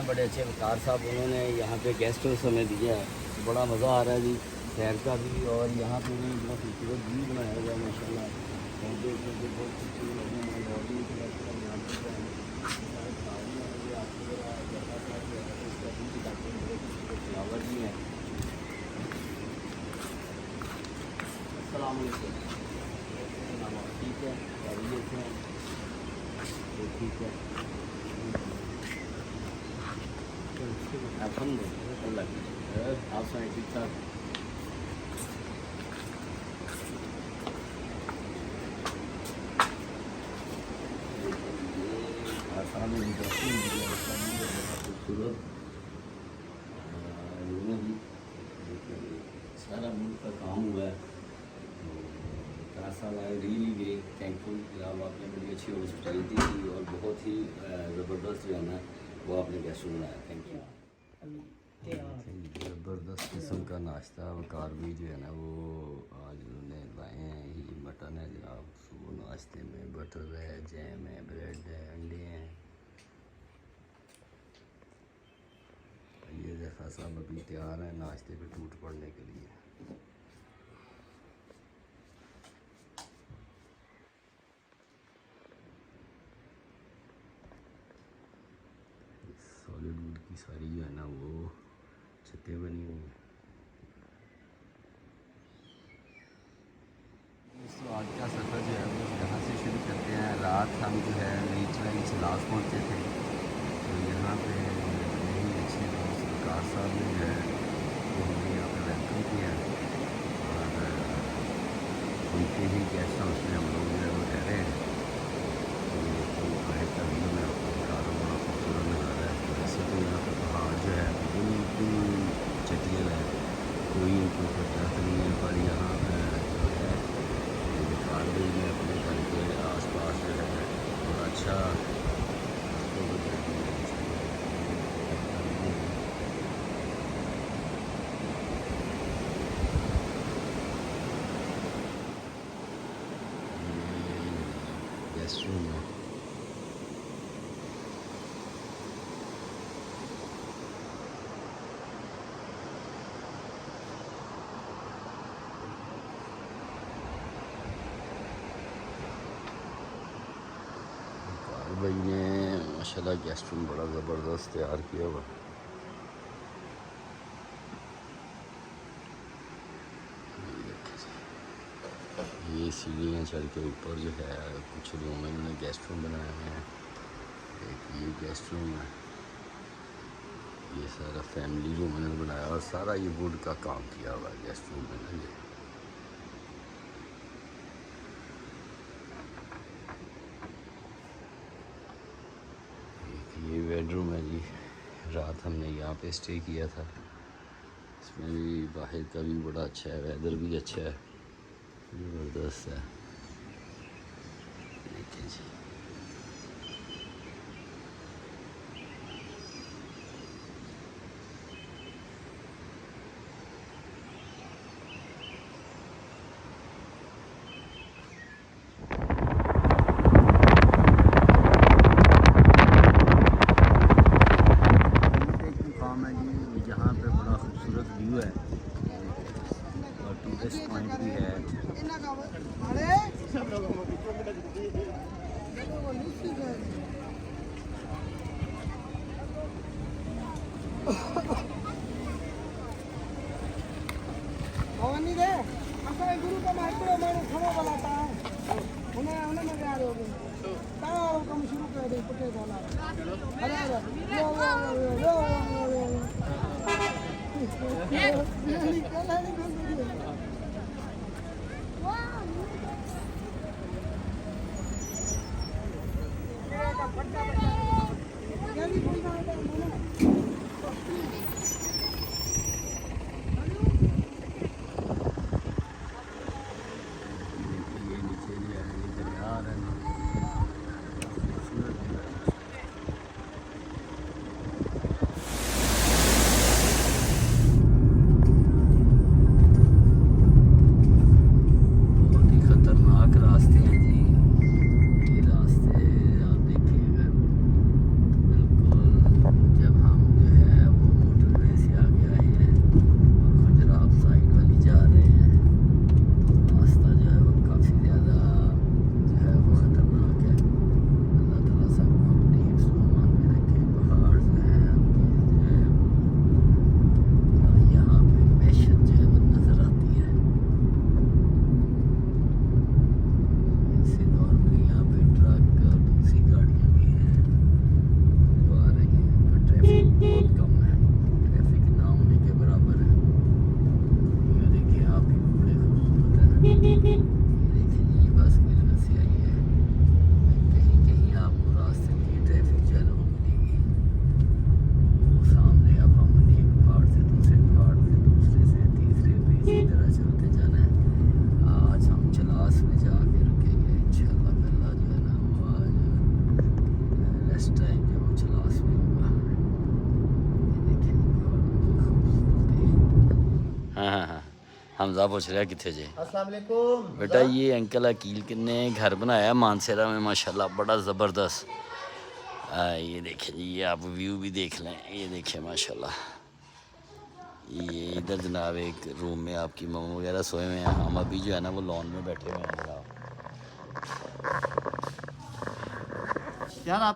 हैं बड़े अच्छे वकार साहब, उन्होंने यहाँ पे गेस्ट हाउस हमें दिया है, बड़ा मज़ा आ रहा है जी शहर का भी। और यहाँ पे भी इतना खूबसूरत व्यू बनाया हुआ है माशाल्लाह। और देखने के बहुत खूबसूरत लगे हैं फ्लावर भी हैं। अस्सलाम वालेकुम। ठीक है, खैरियत से हैं? तो ठीक है, अल्हम्दुलिल्लाह। आप सुनाए ठीक ठाक? खूबसूरत सारा मुल्क का काम हुआ है। 4 साल आए, रियली वेरी थैंकफुल कि आपने बड़ी अच्छी हॉस्पिटैलिटी दी और बहुत ही ज़बरदस्त जो है ना वो आपने गेस्ट रूम बनाया। Thank you. ज़बरदस्त किस्म का नाश्ता वकार भी जो है ना वो आज उन्होंने लाए हैं। ये मटन है जनाब, सुबह नाश्ते में बटर है, जैम है, ब्रेड है, अंडे हैं। ये जैसा सब अभी तैयार है नाश्ते पे टूट पड़ने के लिए। सॉलिड वुड की सारी जो है ना वो छतें बनी हुई हैं। तो आज का सफ़र जो है वो यहाँ से शुरू करते हैं। रात हम जो है रीच लास पहुँचे थे, तो यहाँ पे यही अच्छे दोस्त वकार साहब ने जो है वो हमें यहाँ पे वेलकम किया और उनके ही गेस्ट हाउस में हम लोग जो है वो ठहरे हैं। तो बाहर का व्यू में आपको बता रहा हूँ, बड़ा खूबसूरत नज़ारा है। वैसे तो यहाँ पर पहाड़ जो है बिल्कुल चटियल है, कोई इनको दर्द नहीं है, पर यहाँ जो है कारगिल में अपने घर के आस पास जो है बड़ा अच्छा गेस्ट रूम है। भाई ने माशाल्लाह गेस्ट रूम बड़ा ज़बरदस्त तैयार किया हुआ। ये सीढ़ियाँ चढ़ के ऊपर जो है कुछ रूम में इन्होंने गेस्ट रूम बनाए हुए हैं। एक ये गेस्ट रूम है, ये सारा फैमिली रूम इन्होंने बनाया और सारा ये वुड का काम किया हुआ है गेस्ट रूम में ना। ये बेडरूम है जी, रात हमने यहाँ पे स्टे किया था। इसमें भी बाहर का भी बड़ा अच्छा है, वेदर भी अच्छा है, ज़बरदस्त है। देखिए जी जहाँ पे बड़ा खूबसूरत व्यू है और टूरिस्ट पॉइंट भी है। गुरु का माइक्रो मैंने खड़ा बनाता है उन्हें उन्हें मजा आ रही होगी कम शुरू कर दे पटे बोला अरे हमजा पूछ रहा कितने जे। अस्सलाम वालेकुम बेटा ये अंकल अकील ने घर बनाया मानसेरा में माशाल्लाह बड़ा ज़बरदस्त। ये देखें जी, ये आप व्यू भी देख लें, ये देखें माशाल्लाह। ये इधर जनाब एक रूम में आपकी मम्मा वगैरह सोए हुए हैं, हम अभी जो है ना वो लॉन में बैठे हुए हैं जनाब। यार आप